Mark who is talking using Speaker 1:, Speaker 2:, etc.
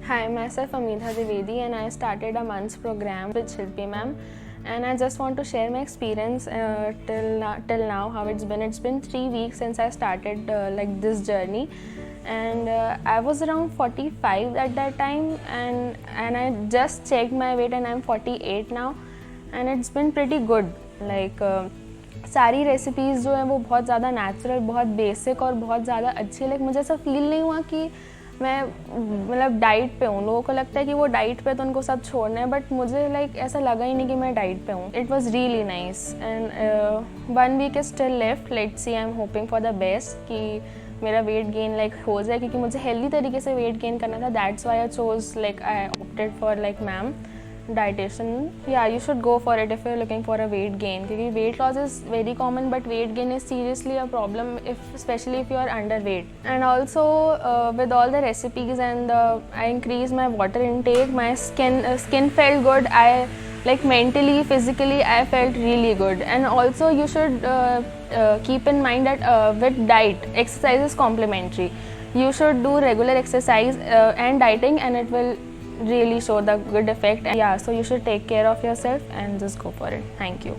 Speaker 1: Hi, myself Amita Dwivedi and I started a month's program with Shilpi ma'am, and I just want to share my experience till now how it's been. It's been 3 weeks since I started like this journey, and I was around 45 at that time, and I just checked my weight and I'm 48 now, and it's been pretty good. Like सारी recipes जो हैं वो बहुत ज़्यादा natural, बहुत basic और बहुत ज़्यादा अच्छी. लाइक मुझे ऐसा फील नहीं हुआ कि मैं मतलब डाइट पे हूँ. लोगों को लगता है कि वो डाइट पे तो उनको सब छोड़ना है, बट मुझे लाइक ऐसा लगा ही नहीं कि मैं डाइट पे हूँ. It was really nice and 1 week is still left. Let's see, I am hoping for the best कि मेरा वेट गेन लाइक हो जाए, क्योंकि मुझे हेल्दी तरीके से वेट गेन करना था. That's why I chose like I opted for like ma'am dietitian. Yeah, you should go for it if you're looking for a weight gain, because weight loss is very common but weight gain is seriously a problem, especially if you are underweight. And also with all the recipes and I increased my water intake, my skin felt good. I like mentally, physically I felt really good. And also you should keep in mind that with diet, exercise is complementary. You should do regular exercise and dieting, and it will really show the good effect. Yeah, so you should take care of yourself and just go for it. Thank you.